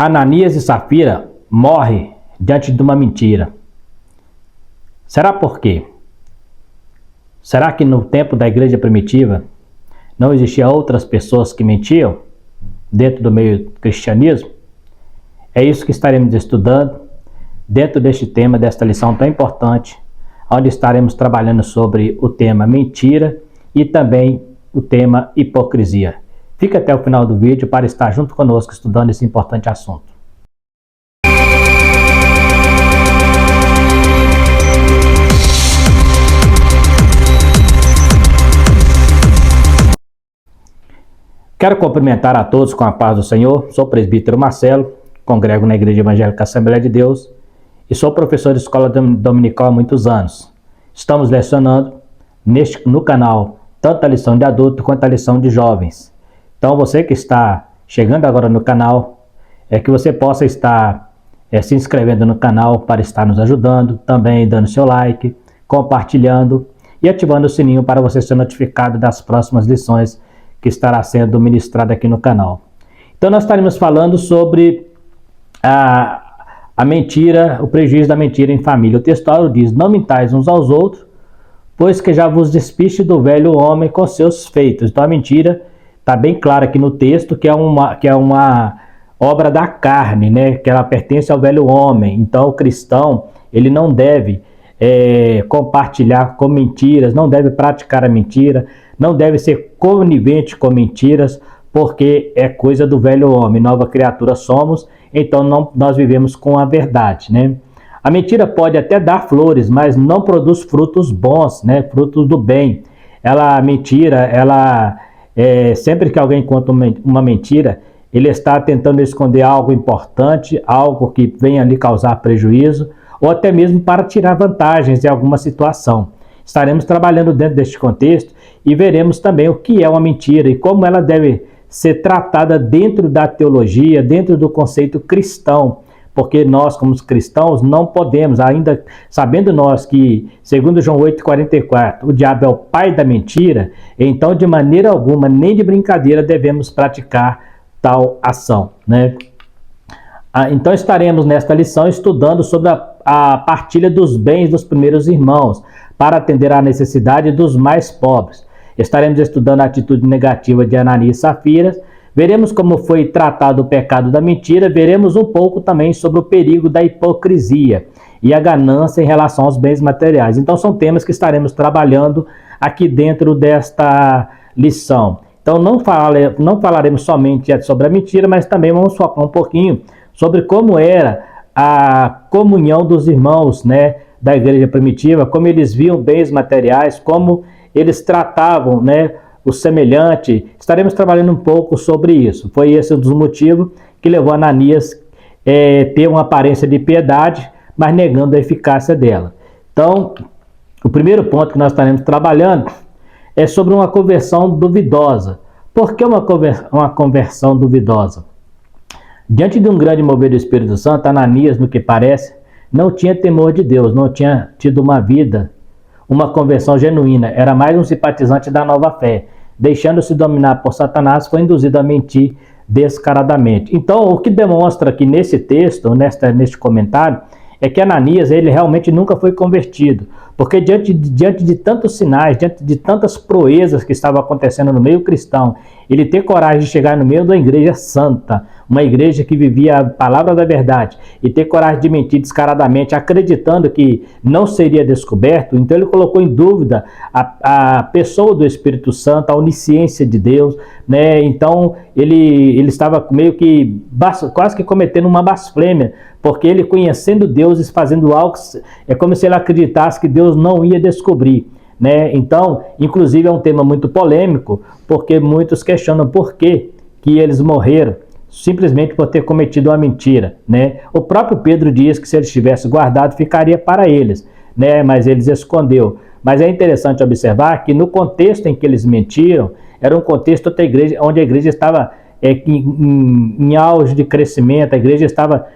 Ananias e Safira morrem diante de uma mentira. Será por quê? Será que no tempo da igreja primitiva não existiam outras pessoas que mentiam dentro do meio do cristianismo? É isso que estaremos estudando dentro deste tema, desta lição tão importante, onde estaremos trabalhando sobre o tema mentira e também o tema hipocrisia. Fique até o final do vídeo para estar junto conosco estudando esse importante assunto. Quero cumprimentar a todos com a paz do Senhor. Sou o presbítero Marcelo, congrego na Igreja Evangélica Assembleia de Deus e sou professor de escola dominical há muitos anos. Estamos lecionando no canal tanto a lição de adulto quanto a lição de jovens. Então você que está chegando agora no canal, que você possa estar se inscrevendo no canal para estar nos ajudando, também dando seu like, compartilhando e ativando o sininho para você ser notificado das próximas lições que estará sendo ministrada aqui no canal. Então nós estaremos falando sobre a mentira, o prejuízo da mentira em família. O texto diz: não mintais uns aos outros, pois que já vos despiste do velho homem com seus feitos. Então a mentira está bem clara aqui no texto que é uma obra da carne, né? Que ela pertence ao velho homem. Então o cristão, ele não deve compartilhar com mentiras, não deve praticar a mentira, não deve ser conivente com mentiras, porque é coisa do velho homem. Nova criatura somos, então nós vivemos com a verdade, né? A mentira pode até dar flores, mas não produz frutos bons, né? Frutos do bem. A mentira, sempre que alguém conta uma mentira, ele está tentando esconder algo importante, algo que venha lhe causar prejuízo, ou até mesmo para tirar vantagens de alguma situação. Estaremos trabalhando dentro deste contexto e veremos também o que é uma mentira e como ela deve ser tratada dentro da teologia, dentro do conceito cristão. Porque nós, como cristãos, não podemos, ainda sabendo nós que, segundo João 8,44, o diabo é o pai da mentira, então de maneira alguma, nem de brincadeira, devemos praticar tal ação, né? Então estaremos nesta lição estudando sobre a partilha dos bens dos primeiros irmãos, para atender à necessidade dos mais pobres. Estaremos estudando a atitude negativa de Ananias e Safira, veremos como foi tratado o pecado da mentira, veremos um pouco também sobre o perigo da hipocrisia e a ganância em relação aos bens materiais. Então são temas que estaremos trabalhando aqui dentro desta lição. Então não falaremos somente sobre a mentira, mas também vamos focar um pouquinho sobre como era a comunhão dos irmãos, né, da igreja primitiva, como eles viam bens materiais, como eles tratavam, né, o semelhante. Estaremos trabalhando um pouco sobre isso. Foi esse um dos motivos que levou Ananias ter uma aparência de piedade, mas negando a eficácia dela. Então, o primeiro ponto que nós estaremos trabalhando é sobre uma conversão duvidosa. Por que uma conversão duvidosa? Diante de um grande mover do Espírito Santo, Ananias, no que parece, não tinha temor de Deus, não tinha tido uma vida, uma conversão genuína, era mais um simpatizante da nova fé. Deixando-se dominar por Satanás, foi induzido a mentir descaradamente. Então, o que demonstra aqui nesse texto, neste comentário, é que Ananias, ele realmente nunca foi convertido, porque diante de tantos sinais, diante de tantas proezas que estavam acontecendo no meio cristão, ele ter coragem de chegar no meio da igreja santa, uma igreja que vivia a palavra da verdade, e ter coragem de mentir descaradamente, acreditando que não seria descoberto, então ele colocou em dúvida a pessoa do Espírito Santo, a onisciência de Deus, né? Então ele estava meio que quase que cometendo uma blasfêmia, porque ele, conhecendo Deus e fazendo algo, é como se ele acreditasse que Deus não ia descobrir, né? Então, inclusive é um tema muito polêmico, porque muitos questionam por que eles morreram, simplesmente por ter cometido uma mentira, né? O próprio Pedro diz que se eles tivessem guardado, ficaria para eles, né? Mas eles escondeu. Mas é interessante observar que no contexto em que eles mentiram, era um contexto onde a igreja estava em auge de crescimento, a igreja estava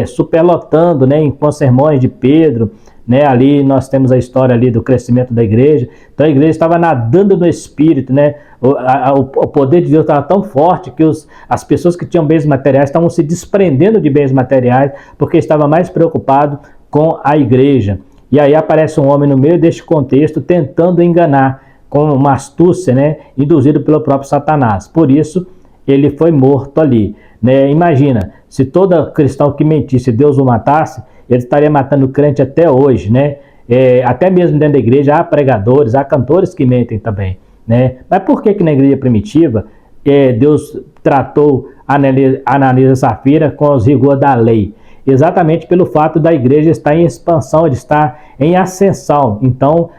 superlotando, né, com sermões de Pedro, né, ali nós temos a história ali do crescimento da igreja. Então a igreja estava nadando no Espírito, né, o poder de Deus estava tão forte que as pessoas que tinham bens materiais estavam se desprendendo de bens materiais porque estavam mais preocupados com a igreja. E aí aparece um homem no meio deste contexto tentando enganar com uma astúcia, né, induzido pelo próprio Satanás. Por isso ele foi morto ali, né? Imagina, se todo cristão que mentisse Deus o matasse, ele estaria matando o crente até hoje, né? Até mesmo dentro da igreja há pregadores, há cantores que mentem também, né? Mas por que na igreja primitiva Deus tratou Ananias e Safira com os rigores da lei? Exatamente pelo fato da igreja estar em expansão, de estar em ascensão. Então,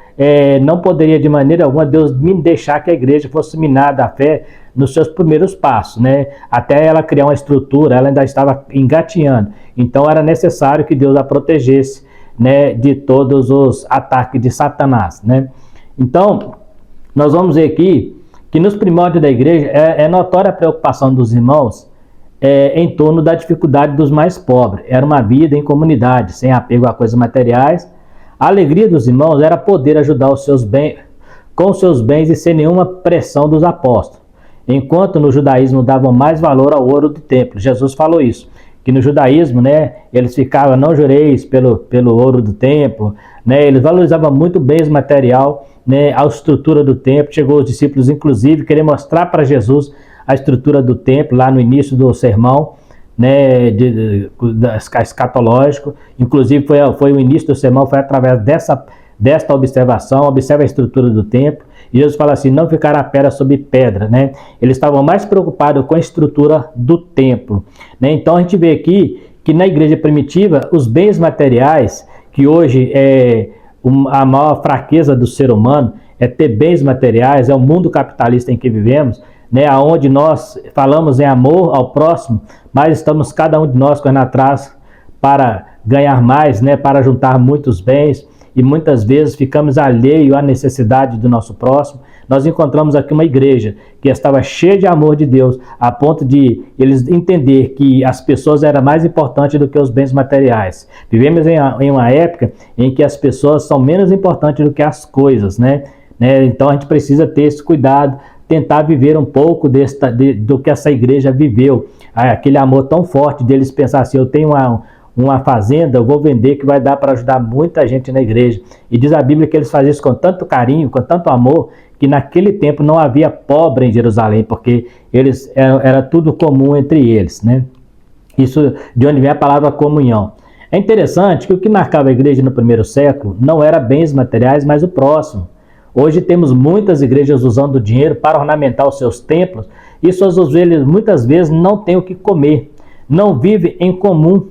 não poderia de maneira alguma Deus me deixar que a igreja fosse minada a fé nos seus primeiros passos, né? Até ela criar uma estrutura, ela ainda estava engatinhando. Então era necessário que Deus a protegesse, né, de todos os ataques de Satanás, né? Então, nós vamos ver aqui que nos primórdios da igreja é notória a preocupação dos irmãos em torno da dificuldade dos mais pobres. Era uma vida em comunidade, sem apego a coisas materiais. A alegria dos irmãos era poder ajudar os seus bens, com os seus bens e sem nenhuma pressão dos apóstolos. Enquanto no judaísmo davam mais valor ao ouro do templo. Jesus falou isso, que no judaísmo, né, eles ficavam, não jureis pelo ouro do templo, né, eles valorizavam muito bens material, né, a estrutura do templo. Chegou os discípulos, inclusive, querer mostrar para Jesus a estrutura do templo, lá no início do sermão, né, escatológico. Inclusive foi o início do sermão, foi através desta observação. Observa a estrutura do templo. E Jesus fala assim, não ficará pedra sobre pedra, né? Eles estavam mais preocupados com a estrutura do templo, né? Então a gente vê aqui que na igreja primitiva, os bens materiais, que hoje a maior fraqueza do ser humano, é ter bens materiais, é o mundo capitalista em que vivemos, né? Onde nós falamos em amor ao próximo, mas estamos cada um de nós correndo atrás para ganhar mais, né? Para juntar muitos bens. E muitas vezes ficamos alheios à necessidade do nosso próximo. Nós encontramos aqui uma igreja que estava cheia de amor de Deus, a ponto de eles entender que as pessoas eram mais importantes do que os bens materiais. Vivemos em uma época em que as pessoas são menos importantes do que as coisas, né? Então a gente precisa ter esse cuidado, tentar viver um pouco do que essa igreja viveu. Aquele amor tão forte deles pensar assim, eu tenho uma fazenda, eu vou vender que vai dar para ajudar muita gente na igreja. E diz a Bíblia que eles faziam isso com tanto carinho, com tanto amor, que naquele tempo não havia pobre em Jerusalém, porque era tudo comum entre eles, né? Isso de onde vem a palavra comunhão. É interessante que o que marcava a igreja no primeiro século não era bens materiais, mas o próximo. Hoje temos muitas igrejas usando o dinheiro para ornamentar os seus templos, e suas ovelhas muitas vezes não têm o que comer, não vivem em comum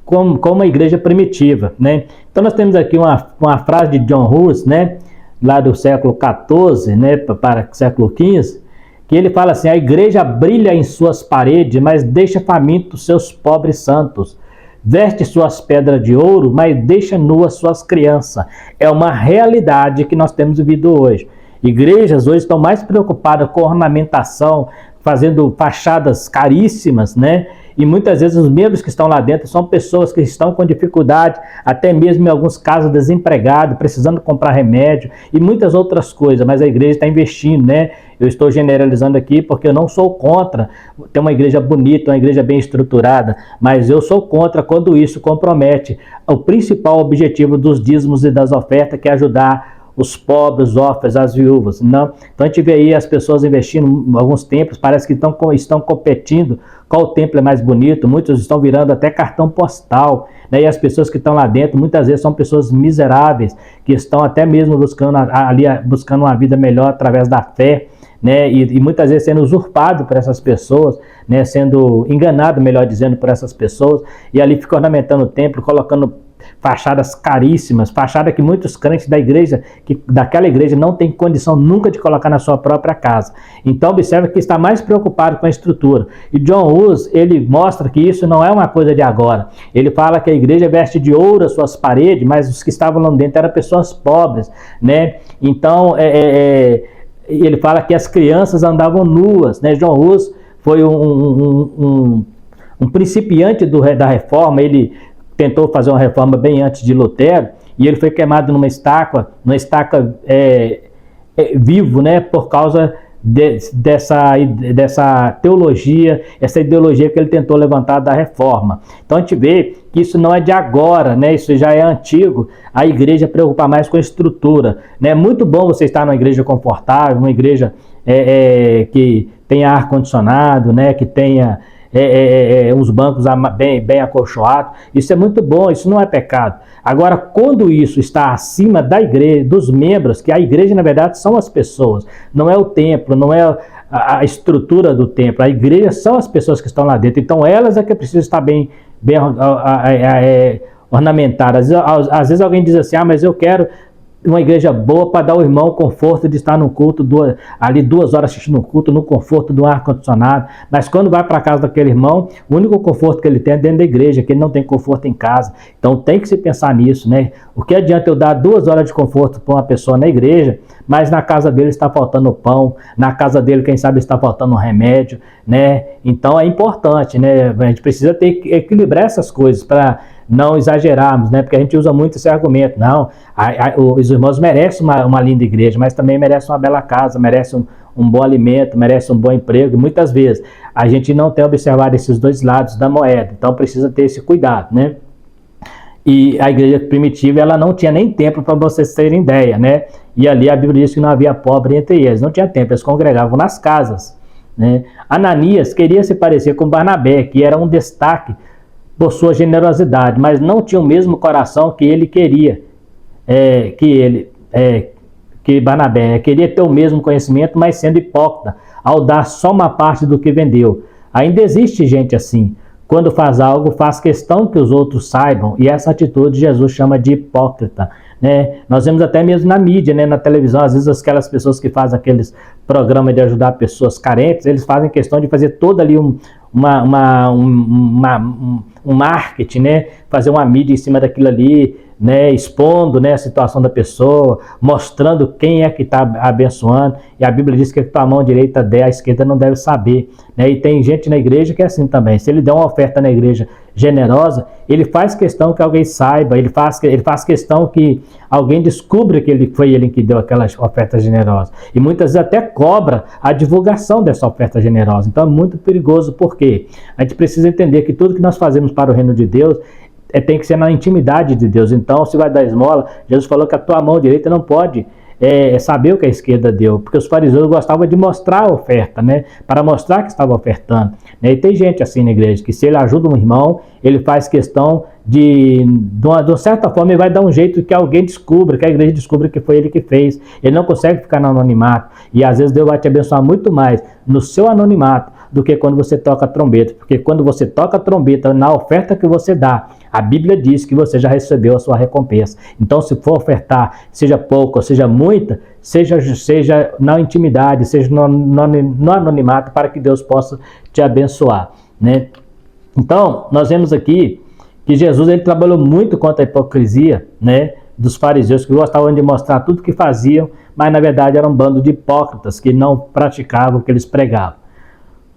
como a igreja primitiva, né? Então nós temos aqui uma frase de John Hus, né, lá do século XIV, né, para o século XV, que ele fala assim, a igreja brilha em suas paredes, mas deixa famintos seus pobres santos. Veste suas pedras de ouro, mas deixa nuas suas crianças. É uma realidade que nós temos vivido hoje. Igrejas hoje estão mais preocupadas com ornamentação, fazendo fachadas caríssimas, né? E muitas vezes os membros que estão lá dentro são pessoas que estão com dificuldade, até mesmo em alguns casos desempregados, precisando comprar remédio e muitas outras coisas, mas a igreja está investindo, né? Eu estou generalizando aqui porque eu não sou contra ter uma igreja bonita, uma igreja bem estruturada, mas eu sou contra quando isso compromete o principal objetivo dos dízimos e das ofertas, que é ajudar os pobres, os órfãos, as viúvas. Não? Então a gente vê aí as pessoas investindo em alguns templos, parece que estão competindo qual templo é mais bonito, muitos estão virando até cartão postal, né? E as pessoas que estão lá dentro, muitas vezes são pessoas miseráveis, que estão até mesmo buscando uma vida melhor através da fé, né? E muitas vezes sendo usurpado por essas pessoas, né? Sendo enganado, melhor dizendo, por essas pessoas, e ali fica ornamentando o templo, colocando fachadas caríssimas, fachada que muitos crentes daquela igreja não tem condição nunca de colocar na sua própria casa. Então observa que está mais preocupado com a estrutura. E John Hus, ele mostra que isso não é uma coisa de agora. Ele fala que a igreja veste de ouro as suas paredes, mas os que estavam lá dentro eram pessoas pobres, né? Então ele fala que as crianças andavam nuas, né? John Hus foi um Um principiante da reforma, ele tentou fazer uma reforma bem antes de Lutero, e ele foi queimado numa estaca vivo, né, por causa dessa teologia, essa ideologia que ele tentou levantar da reforma. Então a gente vê que isso não é de agora, né? Isso já é antigo, a igreja preocupa mais com a estrutura, né? É muito bom você estar numa igreja confortável, uma igreja que tenha ar-condicionado, né? Que tenha os bancos bem acolchoados, isso é muito bom, isso não é pecado. Agora, quando isso está acima da igreja, dos membros, que a igreja na verdade são as pessoas, não é o templo, não é a estrutura do templo, a igreja são as pessoas que estão lá dentro, então elas é que precisam estar bem ornamentadas. Às vezes alguém diz assim, mas eu quero uma igreja boa para dar ao irmão o conforto de estar no culto, ali 2 horas assistindo um culto, no conforto do ar-condicionado. Mas quando vai para a casa daquele irmão, o único conforto que ele tem é dentro da igreja, que ele não tem conforto em casa. Então tem que se pensar nisso, né? O que adianta eu dar 2 horas de conforto para uma pessoa na igreja, mas na casa dele está faltando pão, na casa dele, quem sabe, está faltando um remédio, né? Então é importante, né? A gente precisa equilibrar essas coisas para não exagerarmos, né? Porque a gente usa muito esse argumento. Não, os irmãos merecem uma linda igreja, mas também merecem uma bela casa, merecem um bom alimento, merecem um bom emprego. E muitas vezes a gente não tem observado esses dois lados da moeda, então precisa ter esse cuidado, né? E a igreja primitiva, ela não tinha nem templo, para vocês terem ideia, né? E ali a Bíblia diz que não havia pobre entre eles, não tinha templo, eles congregavam nas casas, né? Ananias queria se parecer com Barnabé, que era um destaque por sua generosidade, mas não tinha o mesmo coração que ele queria, que Barnabé queria ter o mesmo conhecimento, mas sendo hipócrita, ao dar só uma parte do que vendeu. Ainda existe gente assim. Quando faz algo, faz questão que os outros saibam, e essa atitude Jesus chama de hipócrita, né? Nós vemos até mesmo na mídia, né, na televisão, às vezes aquelas pessoas que fazem aqueles programas de ajudar pessoas carentes, eles fazem questão de fazer todo ali um marketing, né? Fazer uma mídia em cima daquilo ali, né? Expondo, né, a situação da pessoa, mostrando quem é que está abençoando. E a Bíblia diz que a tua mão direita der, a esquerda não deve saber, né? E tem gente na igreja que é assim também. Se ele der uma oferta na igreja generosa, ele faz questão que alguém saiba, ele faz questão que alguém descubra que foi ele que deu aquela oferta generosa. E muitas vezes até cobra a divulgação dessa oferta generosa. Então é muito perigoso, porque a gente precisa entender que tudo que nós fazemos para o reino de Deus tem que ser na intimidade de Deus. Então, se vai dar esmola, Jesus falou que a tua mão direita não pode saber o que a esquerda deu, porque os fariseus gostavam de mostrar a oferta, né? Para mostrar que estava ofertando, né? E tem gente assim na igreja, que se ele ajuda um irmão, ele faz questão de uma certa forma, ele vai dar um jeito que alguém descubra, que a igreja descubra que foi ele que fez. Ele não consegue ficar no anonimato, e às vezes Deus vai te abençoar muito mais no seu anonimato do que quando você toca a trombeta, porque quando você toca a trombeta, na oferta que você dá, a Bíblia diz que você já recebeu a sua recompensa. Então, se for ofertar, seja pouco ou seja muita, seja na intimidade, seja no anonimato, para que Deus possa te abençoar, né? Então, nós vemos aqui que Jesus, ele trabalhou muito contra a hipocrisia, né, dos fariseus, que gostavam de mostrar tudo que faziam, mas na verdade era um bando de hipócritas que não praticavam o que eles pregavam.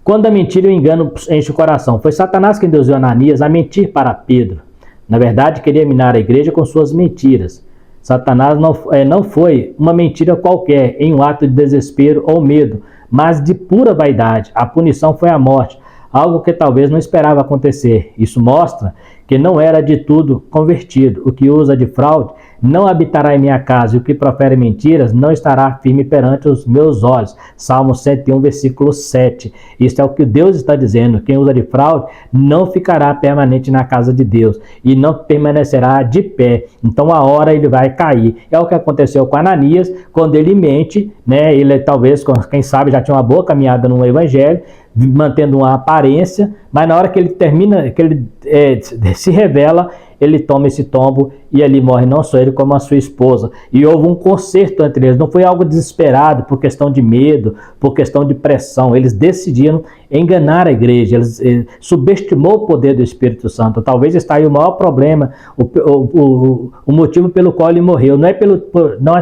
Quando a mentira e o engano enche o coração, foi Satanás quem induziu Ananias a mentir para Pedro. Na verdade, queria minar a igreja com suas mentiras. Satanás não foi uma mentira qualquer, em um ato de desespero ou medo, mas de pura vaidade. A punição foi a morte, algo que talvez não esperava acontecer. Isso mostra que não era de tudo convertido. O que usa de fraude não habitará em minha casa, e o que profere mentiras não estará firme perante os meus olhos. Salmo 101, versículo 7. Isso é o que Deus está dizendo. Quem usa de fraude não ficará permanente na casa de Deus e não permanecerá de pé. Então a hora ele vai cair. É o que aconteceu com Ananias, quando ele mente, né? Ele talvez, quem sabe, já tinha uma boa caminhada no evangelho, mantendo uma aparência, mas na hora que ele termina, que ele se revela, ele toma esse tombo e ali morre não só ele como a sua esposa. E houve um conserto entre eles, não foi algo desesperado por questão de medo, por questão de pressão. Eles decidiram enganar a igreja, eles subestimou o poder do Espírito Santo. Talvez está aí o maior problema, o motivo pelo qual ele morreu. Não é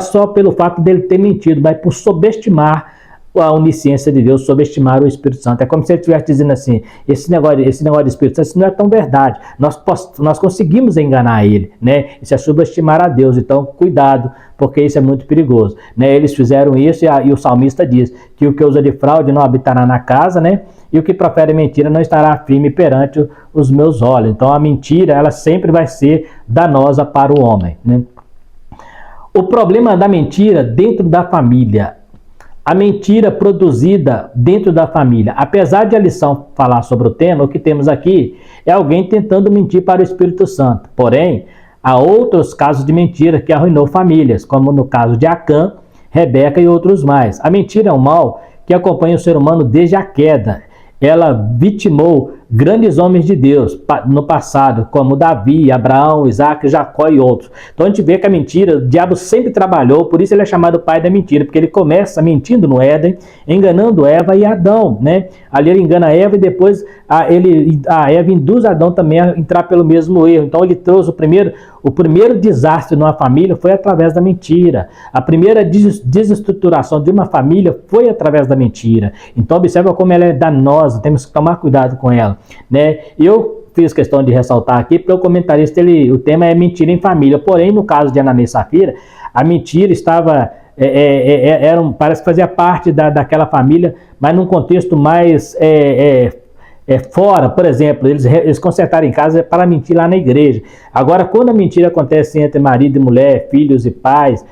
só pelo fato dele ter mentido, mas por subestimar a onisciência de Deus, subestimar o Espírito Santo. É como se ele estivesse dizendo assim, esse negócio de Espírito Santo, isso não é tão verdade. Nós conseguimos enganar ele, né? Isso é subestimar a Deus. Então, cuidado, porque isso é muito perigoso, né? Eles fizeram isso e o salmista diz que o que usa de fraude não habitará na casa, né? E o que profere mentira não estará firme perante os meus olhos. Então, a mentira, ela sempre vai ser danosa para o homem, né? O problema da mentira dentro da família. A mentira produzida dentro da família. Apesar de a lição falar sobre o tema, o que temos aqui é alguém tentando mentir para o Espírito Santo. Porém, há outros casos de mentira que arruinou famílias, como no caso de Acã, Rebeca e outros mais. A mentira é um mal que acompanha o ser humano desde a queda. Ela vitimou grandes homens de Deus no passado, como Davi, Abraão, Isaac, Jacó e outros. Então a gente vê que a mentira, o diabo sempre trabalhou, por isso ele é chamado pai da mentira, porque ele começa mentindo no Éden, enganando Eva e Adão, né? Ali ele engana Eva e depois a Eva induz Adão também a entrar pelo mesmo erro. Então ele trouxe o primeiro desastre numa família foi através da mentira. A primeira desestruturação de uma família foi através da mentira. Então observa como ela é danosa, temos que tomar cuidado com ela, né? Eu fiz questão de ressaltar aqui, porque o comentarista, o tema é mentira em família. Porém, no caso de Ananias e Safira, a mentira estava, parece que fazia parte daquela família, mas num contexto mais fora. Por exemplo, eles consertaram em casa para mentir lá na igreja. Agora, quando a mentira acontece entre marido e mulher, filhos e pais,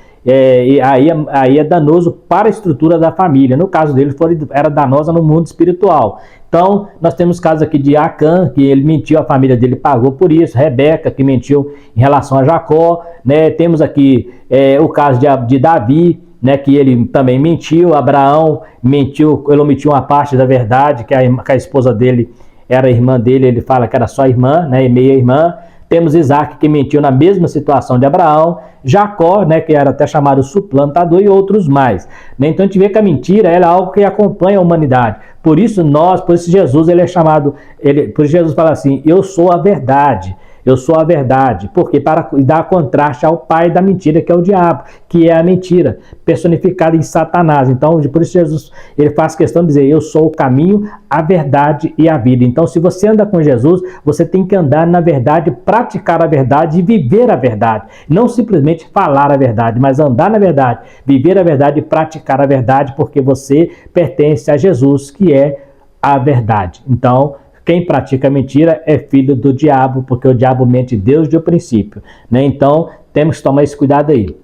aí é danoso para a estrutura da família. No caso dele, era danosa no mundo espiritual. Então, nós temos casos aqui de Acã, que ele mentiu, a família dele pagou por isso. Rebeca, que mentiu em relação a Jacó, né? Temos aqui o caso de Davi, né, que ele também mentiu. Abraão mentiu, ele omitiu uma parte da verdade, que a esposa dele era irmã dele, ele fala que era só irmã, né, e meia irmã. Temos Isaac, que mentiu na mesma situação de Abraão, Jacó, né, que era até chamado suplantador, e outros mais, né? Então a gente vê que a mentira é algo que acompanha a humanidade. Por isso Jesus, ele é chamado, por isso Jesus fala assim, eu sou a verdade. Eu sou a verdade, porque para dar contraste ao pai da mentira, que é o diabo, que é a mentira, personificada em Satanás. Então, por isso Jesus, ele faz questão de dizer, eu sou o caminho, a verdade e a vida. Então, se você anda com Jesus, você tem que andar na verdade, praticar a verdade e viver a verdade. Não simplesmente falar a verdade, mas andar na verdade, viver a verdade e praticar a verdade, porque você pertence a Jesus, que é a verdade. Então, quem pratica mentira é filho do diabo, porque o diabo mente desde o princípio, né? Então, temos que tomar esse cuidado aí.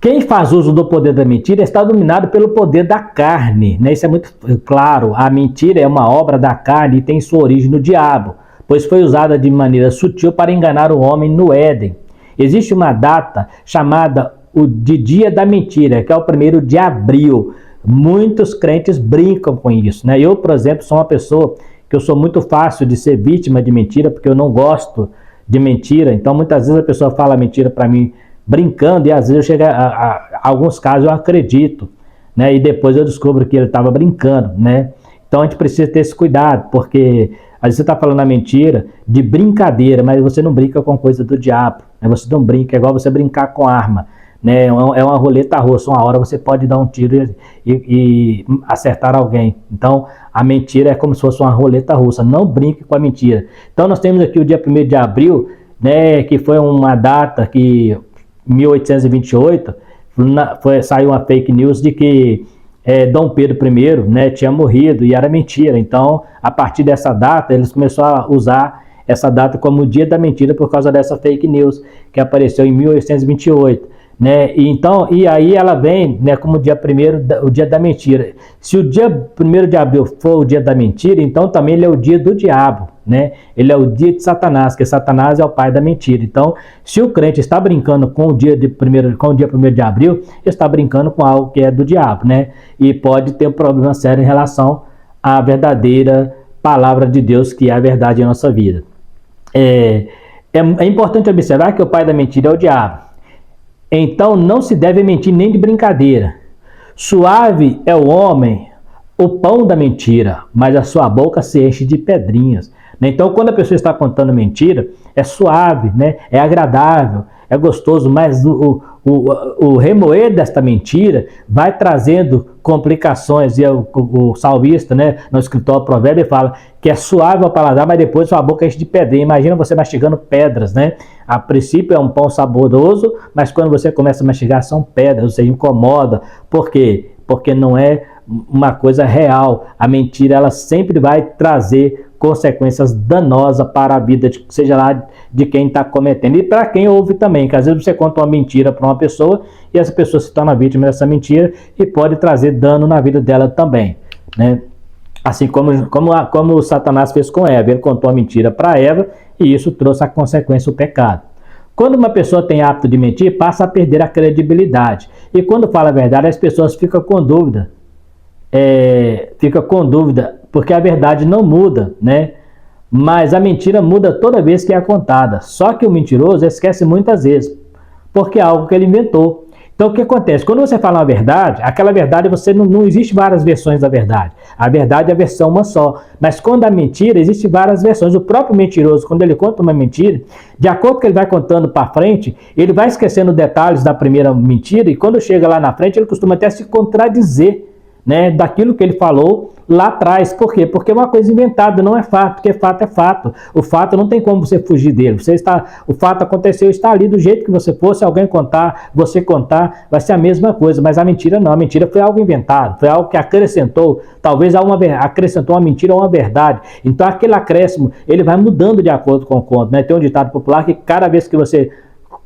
Quem faz uso do poder da mentira está dominado pelo poder da carne, né? Isso é muito claro. A mentira é uma obra da carne e tem sua origem no diabo, pois foi usada de maneira sutil para enganar o homem no Éden. Existe uma data chamada de Dia da Mentira, que é o 1º de abril. Muitos crentes brincam com isso, né? Eu, por exemplo, sou uma pessoa que eu sou muito fácil de ser vítima de mentira, porque eu não gosto de mentira. Então, muitas vezes a pessoa fala mentira para mim brincando, e às vezes chega a alguns casos eu acredito, né? E depois eu descubro que ele estava brincando, né? Então, a gente precisa ter esse cuidado, porque às vezes você está falando a mentira de brincadeira, mas você não brinca com coisa do diabo, né? Você não brinca, é igual você brincar com arma, né? É uma roleta russa, uma hora você pode dar um tiro e acertar alguém. Então, a mentira é como se fosse uma roleta russa, não brinque com a mentira. Então, nós temos aqui o dia 1º de abril, né, que foi uma data que, 1828, saiu uma fake news de que Dom Pedro I, né, tinha morrido, e era mentira. Então, a partir dessa data, eles começaram a usar essa data como o dia da mentira por causa dessa fake news que apareceu em 1828. Né? E aí ela vem, né, como o dia 1º, o dia da mentira. Se o dia 1º de abril for o dia da mentira, então também ele é o dia do diabo, né? Ele é o dia de Satanás, que Satanás é o pai da mentira. Então, se o crente está brincando com o dia 1º de abril, está brincando com algo que é do diabo, né? E pode ter um problema sério em relação à verdadeira palavra de Deus, que é a verdade em nossa vida. É importante observar que o pai da mentira é o diabo. Então não se deve mentir nem de brincadeira. Suave é o homem o pão da mentira, mas a sua boca se enche de pedrinhas. Né? Então, quando a pessoa está contando mentira, é suave, né? É agradável, é gostoso, mas o remoer desta mentira vai trazendo complicações. E o salmista, né, no escritor Provérbio, fala que é suave ao paladar, mas depois sua boca enche de pedrinha. Imagina você mastigando pedras, né? A princípio é um pão saboroso, mas quando você começa a mastigar são pedras, você incomoda. Por quê? Porque não é uma coisa real. A mentira, ela sempre vai trazer consequências danosas para a vida, seja lá de quem está cometendo. E para quem ouve também, que às vezes você conta uma mentira para uma pessoa e essa pessoa se torna vítima dessa mentira e pode trazer dano na vida dela também, né? Assim como Satanás fez com Eva, ele contou a mentira para Eva e isso trouxe a consequência, o pecado. Quando uma pessoa tem hábito de mentir, passa a perder a credibilidade. E quando fala a verdade, as pessoas ficam com dúvida. Porque a verdade não muda, né? Mas a mentira muda toda vez que é contada. Só que o mentiroso esquece muitas vezes, porque é algo que ele inventou. Então o que acontece? Quando você fala uma verdade, aquela verdade não existe várias versões da verdade. A verdade é a versão uma só. Mas quando a mentira, existe várias versões. O próprio mentiroso, quando ele conta uma mentira, de acordo com o que ele vai contando para frente, ele vai esquecendo detalhes da primeira mentira e quando chega lá na frente, ele costuma até se contradizer, né, daquilo que ele falou lá atrás. Por quê? Porque é uma coisa inventada, não é fato, porque fato é fato. O fato não tem como você fugir dele. O fato aconteceu, está ali do jeito que você for. Se alguém contar, você contar, vai ser a mesma coisa. Mas a mentira não. A mentira foi algo inventado, foi algo que acrescentou, talvez acrescentou uma mentira ou uma verdade. Então aquele acréscimo, ele vai mudando de acordo com o conto, né? Tem um ditado popular que cada vez que você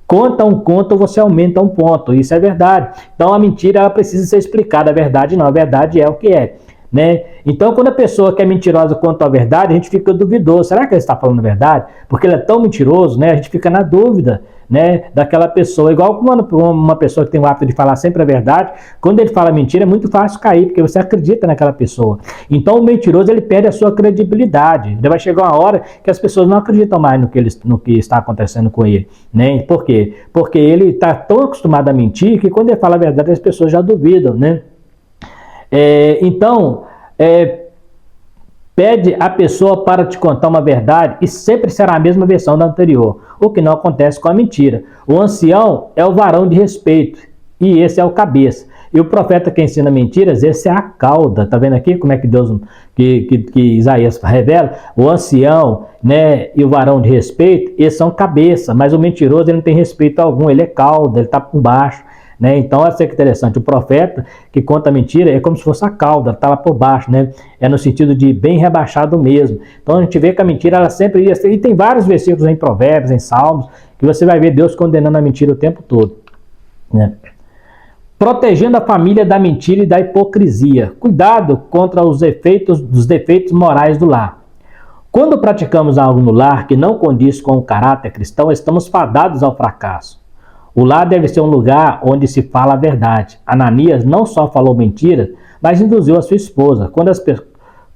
conta um conto, você aumenta um ponto. Isso é verdade. Então a mentira, ela precisa ser explicada. A verdade não. A verdade é o que é, né? Então quando a pessoa que é mentirosa conta a verdade, a gente fica duvidoso. Será que ele está falando a verdade? Porque ele é tão mentiroso, né? A gente fica na dúvida, né, daquela pessoa. Igual uma pessoa que tem o hábito de falar sempre a verdade, quando ele fala mentira é muito fácil cair, porque você acredita naquela pessoa. Então o mentiroso, ele perde a sua credibilidade. Ele vai chegar uma hora que as pessoas não acreditam mais no que está acontecendo com ele, né? Por quê? Porque ele está tão acostumado a mentir que quando ele fala a verdade as pessoas já duvidam, né? Pede a pessoa para te contar uma verdade e sempre será a mesma versão da anterior, o que não acontece com a mentira. O ancião é o varão de respeito e esse é o cabeça. E o profeta que ensina mentiras, esse é a cauda. Tá vendo aqui como é que Deus, que Isaías revela? O ancião, né, e o varão de respeito, eles são cabeça, mas o mentiroso, ele não tem respeito algum, ele é cauda, ele está por baixo. Né? Então, olha que interessante, o profeta que conta mentira é como se fosse a cauda, está lá por baixo, né? É no sentido de bem rebaixado mesmo. Então a gente vê que a mentira, ela sempre ia ser, e tem vários versículos em Provérbios, em Salmos, que você vai ver Deus condenando a mentira o tempo todo, né? Protegendo a família da mentira e da hipocrisia. Cuidado contra os defeitos morais do lar. Quando praticamos algo no lar que não condiz com o caráter cristão, estamos fadados ao fracasso. O lar deve ser um lugar onde se fala a verdade. Ananias não só falou mentira, mas induziu a sua esposa.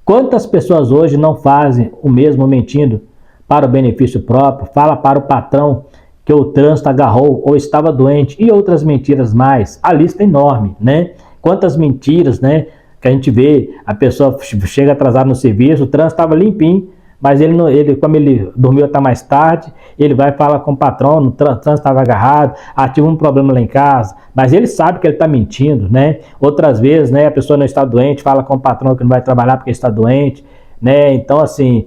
Quantas pessoas hoje não fazem o mesmo mentindo para o benefício próprio? Fala para o patrão que o trânsito agarrou ou estava doente e outras mentiras mais. A lista é enorme, né? Quantas mentiras, né, que a gente vê, a pessoa chega atrasada no serviço, o trânsito estava limpinho, mas como ele dormiu até mais tarde, ele vai falar com o patrão, o trânsito estava agarrado, tive um problema lá em casa, mas ele sabe que ele está mentindo, né? Outras vezes, né, a pessoa não está doente, fala com o patrão que não vai trabalhar porque está doente, né? Então, assim,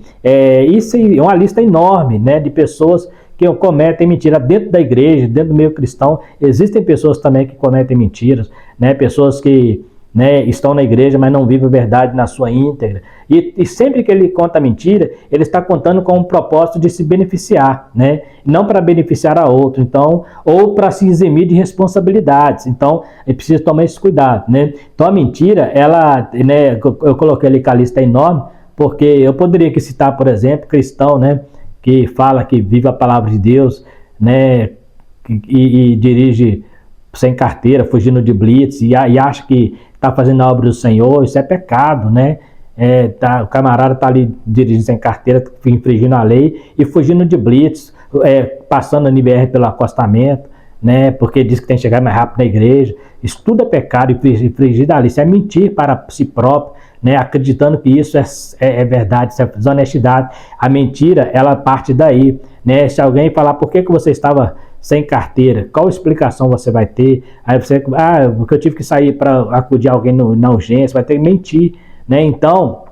isso é uma lista enorme, né, de pessoas que cometem mentira dentro da igreja, dentro do meio cristão. Existem pessoas também que cometem mentiras, né? Pessoas que, né, estão na igreja, mas não vivem a verdade na sua íntegra. E sempre que ele conta mentira, ele está contando com o propósito de se beneficiar, né? Não para beneficiar a outro, então, ou para se eximir de responsabilidades. Então, é preciso tomar esse cuidado, né? Então, a mentira, ela, né, eu coloquei ali que a lista é enorme, porque eu poderia aqui citar, por exemplo, cristão, né, que fala que vive a palavra de Deus, né, e dirige sem carteira, fugindo de blitz, e acha que está fazendo a obra do Senhor. Isso é pecado, né? O camarada está ali dirigindo sem carteira, infringindo a lei e fugindo de blitz, passando a NBR pelo acostamento, né? Porque diz que tem que chegar mais rápido na igreja. Isso tudo é pecado, infringir da lei. Isso é mentir para si próprio, né, acreditando que isso é verdade, isso é desonestidade. A mentira, ela parte daí, né? Se alguém falar por que você estava sem carteira, qual explicação você vai ter? Aí você, porque eu tive que sair para acudir alguém na urgência, vai ter que mentir, né? Então,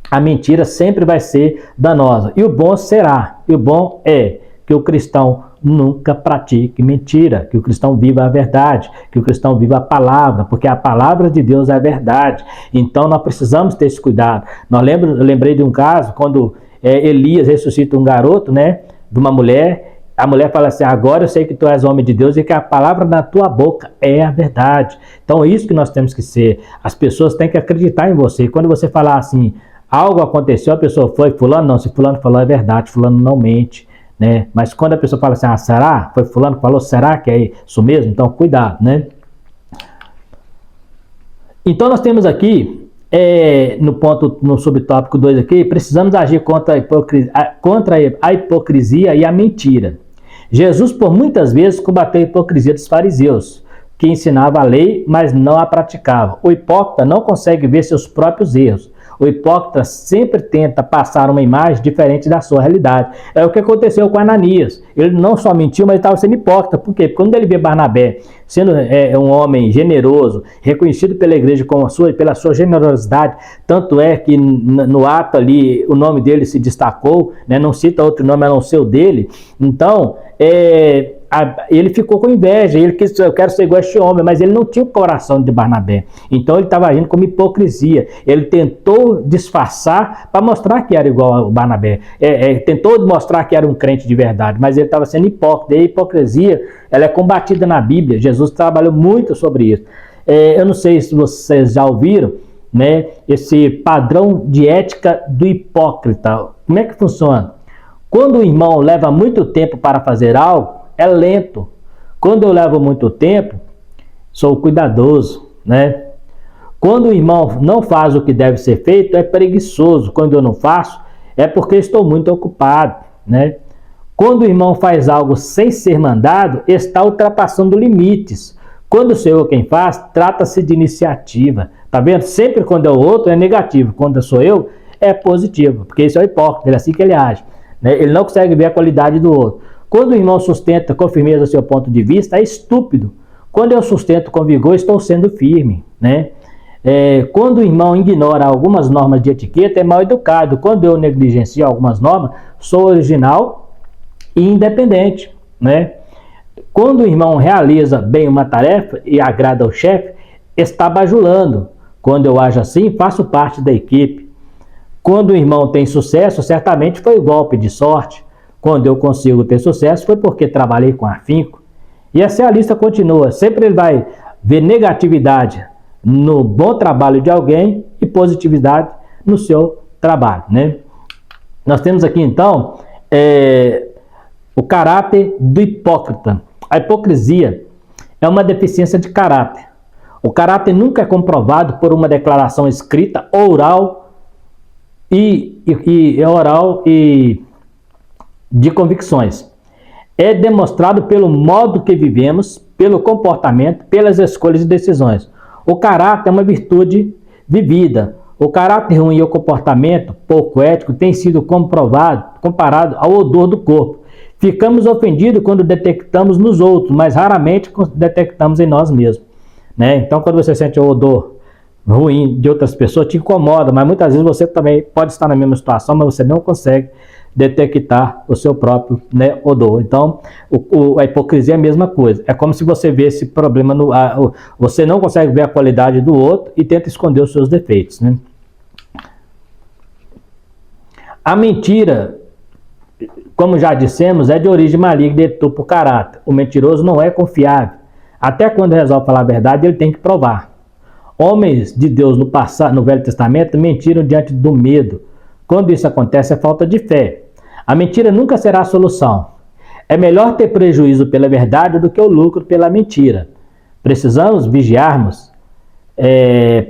a mentira sempre vai ser danosa. E o bom será, e o bom é que o cristão nunca pratique mentira, que o cristão viva a verdade, que o cristão viva a palavra, porque a palavra de Deus é a verdade. Então nós precisamos ter esse cuidado. Eu lembrei de um caso, quando Elias ressuscita um garoto, né, de uma mulher. A mulher fala assim, agora eu sei que tu és homem de Deus e que a palavra na tua boca é a verdade. Então é isso que nós temos que ser. As pessoas têm que acreditar em você. Quando você falar assim, algo aconteceu, a pessoa foi, fulano não, se fulano falou é verdade, fulano não mente, né? Mas quando a pessoa fala assim, será? Foi fulano que falou, será que é isso mesmo? Então cuidado, né? Então nós temos aqui, no subtópico 2 aqui, precisamos agir contra a hipocrisia e a mentira. Jesus, por muitas vezes, combateu a hipocrisia dos fariseus, que ensinava a lei, mas não a praticava. O hipócrita não consegue ver seus próprios erros. O hipócrita sempre tenta passar uma imagem diferente da sua realidade. É o que aconteceu com Ananias. Ele não só mentiu, mas estava sendo hipócrita. Por quê? Porque quando ele vê Barnabé sendo um homem generoso, reconhecido pela igreja pela sua generosidade, tanto é que no ato ali o nome dele se destacou, né? Não cita outro nome a não ser o dele. Então, ele ficou com inveja, ele quis, eu quero ser igual a este homem, mas ele não tinha o coração de Barnabé. Então ele estava agindo como hipocrisia. Ele tentou disfarçar para mostrar que era igual ao Barnabé. Tentou mostrar que era um crente de verdade, mas ele estava sendo hipócrita. E a hipocrisia, ela é combatida na Bíblia. Jesus trabalhou muito sobre isso. Eu não sei se vocês já ouviram, né, esse padrão de ética do hipócrita. Como é que funciona? Quando o irmão leva muito tempo para fazer algo, é lento. Quando eu levo muito tempo, sou cuidadoso, né? Quando o irmão não faz o que deve ser feito, é preguiçoso. Quando eu não faço, é porque estou muito ocupado, né? Quando o irmão faz algo sem ser mandado, está ultrapassando limites. Quando sou eu quem faz, trata-se de iniciativa. Tá vendo? Sempre quando é o outro é negativo. Quando sou eu, é positivo. Porque isso é o hipócrita, é assim que ele age, né? Ele não consegue ver a qualidade do outro. Quando o irmão sustenta com firmeza o seu ponto de vista, é estúpido. Quando eu sustento com vigor, estou sendo firme, né? Quando o irmão ignora algumas normas de etiqueta, é mal educado. Quando eu negligencio algumas normas, sou original e independente, né? Quando o irmão realiza bem uma tarefa e agrada ao chefe, está bajulando. Quando eu ajo assim, faço parte da equipe. Quando o irmão tem sucesso, certamente foi golpe de sorte. Quando eu consigo ter sucesso, foi porque trabalhei com afinco. E assim a lista continua. Sempre ele vai ver negatividade no bom trabalho de alguém e positividade no seu trabalho, né? Nós temos aqui, então, o caráter do hipócrita. A hipocrisia é uma deficiência de caráter. O caráter nunca é comprovado por uma declaração escrita, oral e de convicções. É demonstrado pelo modo que vivemos, pelo comportamento, pelas escolhas e decisões. O caráter é uma virtude vivida. O caráter ruim e o comportamento pouco ético tem sido comparado ao odor do corpo. Ficamos ofendidos quando detectamos nos outros, mas raramente detectamos em nós mesmos, né? Então, quando você sente o odor ruim de outras pessoas, te incomoda, mas muitas vezes você também pode estar na mesma situação, mas você não consegue detectar o seu próprio, né, odor. Então, a hipocrisia é a mesma coisa. É como se você vê esse problema, você não consegue ver a qualidade do outro e tenta esconder os seus defeitos, né? A mentira, como já dissemos, é de origem maligna e de duplo caráter. O mentiroso não é confiável. Até quando resolve falar a verdade, ele tem que provar. Homens de Deus no passado, no Velho Testamento, mentiram diante do medo. Quando isso acontece, é falta de fé. A mentira nunca será a solução. É melhor ter prejuízo pela verdade do que o lucro pela mentira. Precisamos vigiarmos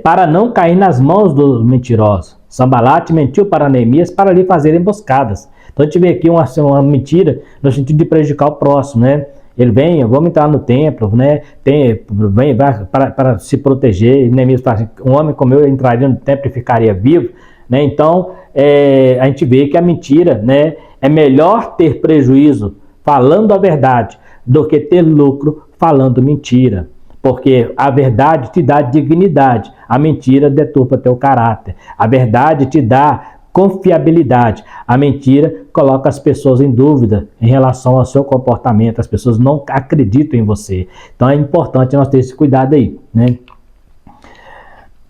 para não cair nas mãos dos mentirosos. Sambalate mentiu para Neemias para lhe fazer emboscadas. Então a gente vê aqui uma mentira no sentido de prejudicar o próximo, né? Ele vem, vamos entrar no templo, né? Vem para se proteger. Neemias fala assim, um homem como eu entraria no templo e ficaria vivo, né? Então, a gente vê que a mentira, né? É melhor ter prejuízo falando a verdade do que ter lucro falando mentira. Porque a verdade te dá dignidade, a mentira deturpa teu caráter. A verdade te dá confiabilidade, a mentira coloca as pessoas em dúvida em relação ao seu comportamento, as pessoas não acreditam em você. Então é importante nós ter esse cuidado aí, né?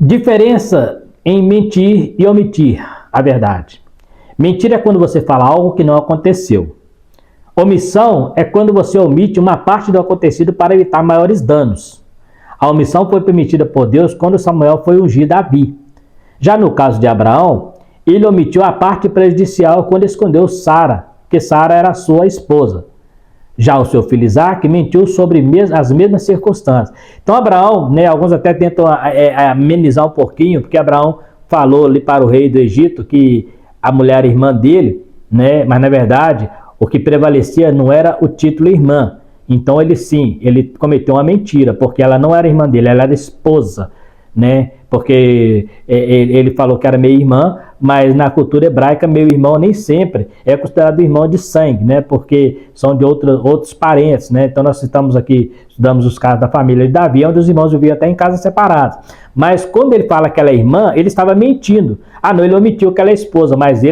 Diferença em mentir e omitir a verdade. Mentira é quando você fala algo que não aconteceu. Omissão é quando você omite uma parte do acontecido para evitar maiores danos. A omissão foi permitida por Deus quando Samuel foi ungir Davi. Já no caso de Abraão, ele omitiu a parte prejudicial quando escondeu Sara, que Sara era sua esposa. Já o seu filho Isaac mentiu sobre as mesmas circunstâncias. Então Abraão, né, alguns até tentam amenizar um pouquinho, porque Abraão falou ali para o rei do Egito que a mulher era irmã dele, né, mas na verdade o que prevalecia não era o título irmã. Então ele cometeu uma mentira, porque ela não era irmã dele, ela era esposa, né? Porque ele falou que era meio-irmã, mas na cultura hebraica, meio-irmão nem sempre é considerado irmão de sangue, né? Porque são de outros parentes, né? Então nós estudamos os casos da família de Davi, onde os irmãos viviam até em casas separadas. Mas quando ele fala que ela é irmã, ele estava mentindo. Ah, não, ele omitiu que ela é esposa, mas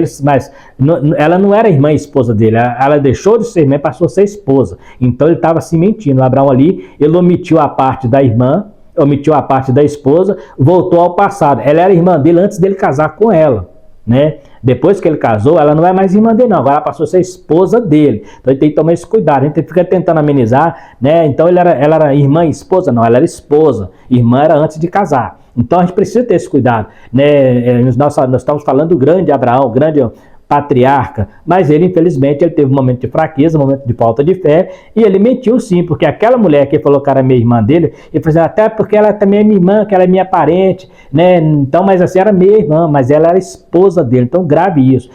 ela não era irmã e esposa dele. Ela deixou de ser irmã e passou a ser esposa. Então ele estava se mentindo. Abraão ali, ele omitiu a parte da irmã, omitiu a parte da esposa, voltou ao passado. Ela era irmã dele antes dele casar com ela, né? Depois que ele casou, ela não é mais irmã dele, não. Agora ela passou a ser esposa dele. Então ele tem que tomar esse cuidado. A gente fica tentando amenizar, né? Então ela era irmã e esposa? Não, ela era esposa. Irmã era antes de casar. Então a gente precisa ter esse cuidado, né? Nós estamos falando do grande Abraão, grande patriarca, mas ele infelizmente teve um momento de fraqueza, um momento de falta de fé, e ele mentiu sim, porque aquela mulher que falou que era minha irmã dele, ele falou assim, até porque ela também é minha irmã, que ela é minha parente, né? Então, mas assim, era minha irmã, mas ela era esposa dele, então grave isso.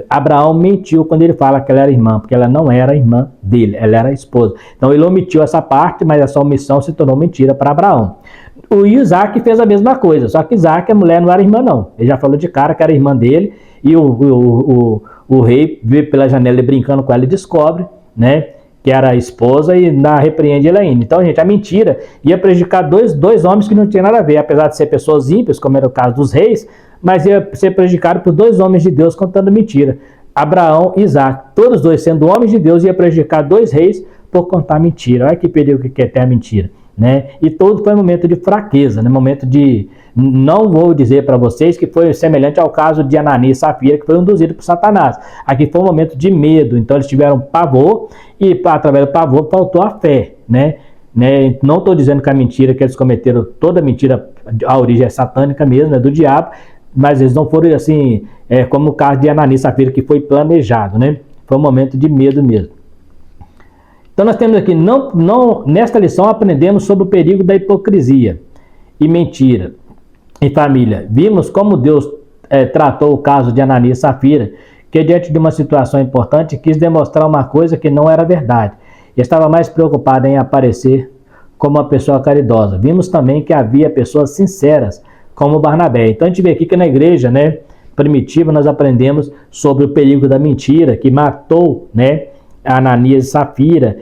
Abraão mentiu quando ele fala que ela era irmã, porque ela não era irmã dele, ela era esposa. Então ele omitiu essa parte, mas essa omissão se tornou mentira para Abraão. O Isaac fez a mesma coisa, só que Isaac, a mulher não era irmã não, ele já falou de cara que era irmã dele, e o rei vê pela janela brincando com ela e descobre, né, que era a esposa e repreende ele ainda. Então, gente, a mentira ia prejudicar dois homens que não tinham nada a ver, apesar de ser pessoas ímpias, como era o caso dos reis, mas ia ser prejudicado por dois homens de Deus contando mentira. Abraão e Isaac, todos dois sendo homens de Deus, ia prejudicar dois reis por contar mentira. Olha que perigo que é ter a mentira, né? E todo foi um momento de fraqueza, né? Momento de... Não vou dizer para vocês que foi semelhante ao caso de Ananias e Safira, que foi induzido por Satanás. Aqui foi um momento de medo, então eles tiveram pavor e através do pavor faltou a fé, né? Não estou dizendo que a mentira que eles cometeram, toda mentira, a origem é satânica mesmo, é do diabo, mas eles não foram assim, como o caso de Ananias e Safira, que foi planejado, né? Foi um momento de medo mesmo. Então nós temos aqui, nesta lição aprendemos sobre o perigo da hipocrisia e mentira em família. Vimos como Deus tratou o caso de Ananias e Safira, que diante de uma situação importante quis demonstrar uma coisa que não era verdade. E estava mais preocupado em aparecer como uma pessoa caridosa. Vimos também que havia pessoas sinceras, como Barnabé. Então a gente vê aqui que na igreja, né, primitiva nós aprendemos sobre o perigo da mentira, que matou, né, Ananias e Safira,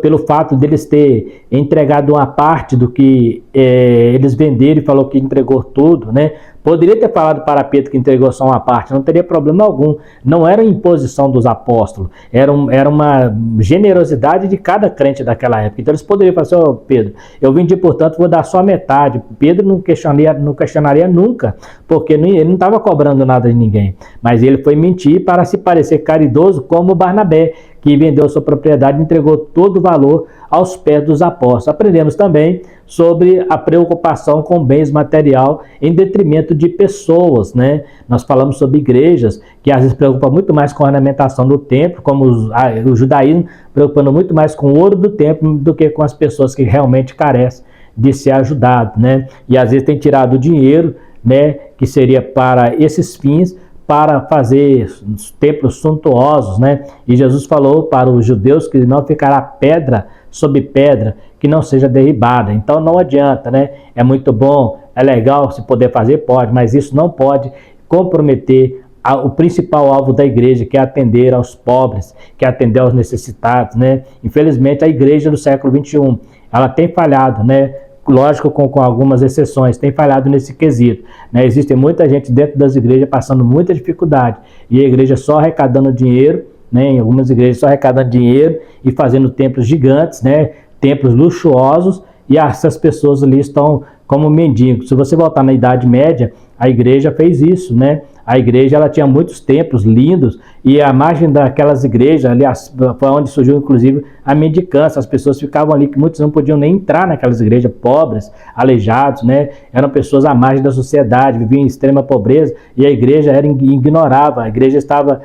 pelo fato deles ter entregado uma parte do que eles venderam e falou que entregou tudo, né? Poderia ter falado para Pedro que entregou só uma parte, não teria problema algum. Não era imposição dos apóstolos, era uma generosidade de cada crente daquela época. Então eles poderiam falar assim, Pedro, eu vendi, portanto, vou dar só metade. Pedro não questionaria nunca, porque ele não estava cobrando nada de ninguém. Mas ele foi mentir para se parecer caridoso como Barnabé, que vendeu sua propriedade e entregou todo o valor aos pés dos apóstolos. Aprendemos também sobre a preocupação com bens material em detrimento de pessoas, né? Nós falamos sobre igrejas que às vezes preocupam muito mais com a ornamentação do templo, como o judaísmo preocupando muito mais com o ouro do templo do que com as pessoas que realmente carecem de ser ajudado, né? E às vezes tem tirado o dinheiro, né, que seria para esses fins, para fazer templos suntuosos, né? E Jesus falou para os judeus que não ficará pedra sobre pedra que não seja derribada. Então não adianta, né? É muito bom, é legal se poder fazer, pode, mas isso não pode comprometer o principal alvo da igreja, que é atender aos pobres, que é atender aos necessitados, né? Infelizmente, a igreja do século XXI, ela tem falhado, né? Lógico, com algumas exceções, tem falhado nesse quesito, né? Existe muita gente dentro das igrejas passando muita dificuldade, e a igreja só arrecadando dinheiro, né? Em algumas igrejas só arrecadando dinheiro e fazendo templos gigantes, né? Templos luxuosos, e essas pessoas ali estão como mendigos. Se você voltar na Idade Média, a igreja fez isso, né? A igreja, ela tinha muitos templos lindos, e a margem daquelas igrejas, aliás, foi onde surgiu inclusive a mendicância. As pessoas ficavam ali, que muitos não podiam nem entrar naquelas igrejas, pobres, aleijados, né? Eram pessoas à margem da sociedade, viviam em extrema pobreza, e a igreja ignorava, a igreja estava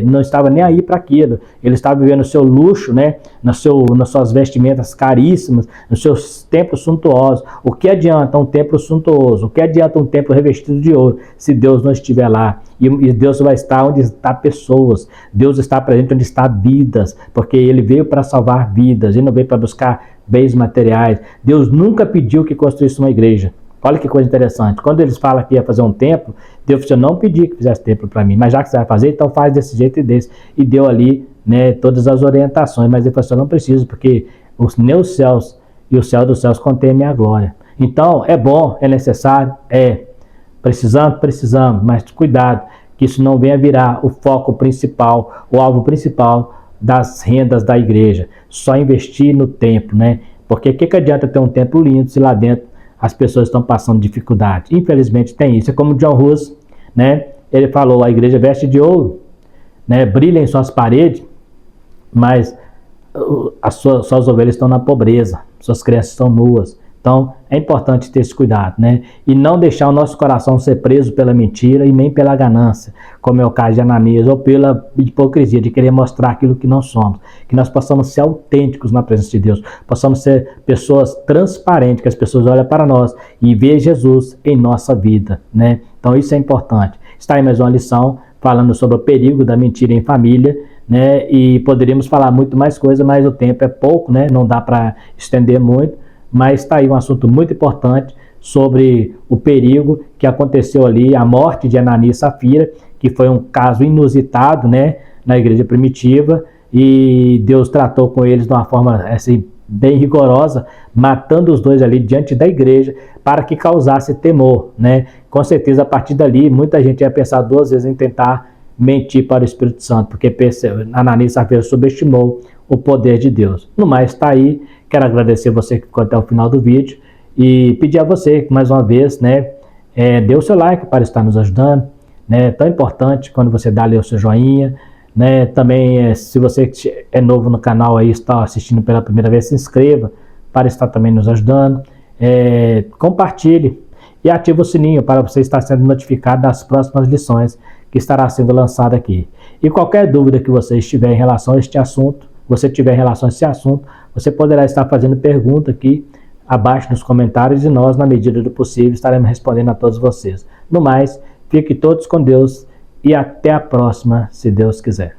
não estava nem aí para aquilo. Ele estava vivendo o seu luxo, né? Nas suas vestimentas caríssimas, nos seus templos suntuosos. O que adianta um templo suntuoso? O que adianta um templo revestido de ouro se Deus não estiver lá? E Deus vai estar onde está pessoas. Deus está presente onde está vidas, porque Ele veio para salvar vidas, Ele não veio para buscar bens materiais. Deus nunca pediu que construísse uma igreja. Olha que coisa interessante. Quando eles falam que ia fazer um templo, Deus disse: eu não pedi que fizesse templo para mim, mas já que você vai fazer, então faz desse jeito e desse. E deu ali, né, todas as orientações, mas ele falou assim: eu não preciso, porque nem os céus e o céu dos céus contém a minha glória. Então, é bom, é necessário, precisamos, mas cuidado, que isso não venha virar o foco principal, o alvo principal das rendas da igreja. Só investir no templo, né? Porque o que adianta ter um templo lindo se lá dentro as pessoas estão passando dificuldade? Infelizmente tem isso. É como John Hus, né? Ele falou: a igreja veste de ouro, né? Brilha em suas paredes, mas suas ovelhas estão na pobreza, suas crianças estão nuas. Então é importante ter esse cuidado, né? E não deixar o nosso coração ser preso pela mentira e nem pela ganância, como é o caso de Ananias, ou pela hipocrisia de querer mostrar aquilo que não somos. Que nós possamos ser autênticos na presença de Deus, possamos ser pessoas transparentes, que as pessoas olhem para nós e vejam Jesus em nossa vida, né? Então isso é importante. Está aí mais uma lição falando sobre o perigo da mentira em família, né? E poderíamos falar muito mais coisa, mas o tempo é pouco, né? Não dá para estender muito. Mas está aí um assunto muito importante sobre o perigo que aconteceu ali, a morte de Ananias e Safira, que foi um caso inusitado, né, na igreja primitiva, e Deus tratou com eles de uma forma assim, bem rigorosa, matando os dois ali diante da igreja, para que causasse temor, né? Com certeza, a partir dali, muita gente ia pensar duas vezes em tentar mentir para o Espírito Santo, porque Ananias e Safira subestimou o poder de Deus. No mais, está aí. Quero agradecer você que ficou até o final do vídeo e pedir a você que, mais uma vez, né, dê o seu like para estar nos ajudando, né? Tão importante quando você dá ali o seu joinha, né? Também, se você é novo no canal aí, está assistindo pela primeira vez, se inscreva para estar também nos ajudando, compartilhe e ative o sininho para você estar sendo notificado das próximas lições que estará sendo lançada aqui. E qualquer dúvida que você tiver em relação a este assunto, você poderá estar fazendo pergunta aqui abaixo nos comentários e nós, na medida do possível, estaremos respondendo a todos vocês. No mais, fiquem todos com Deus e até a próxima, se Deus quiser.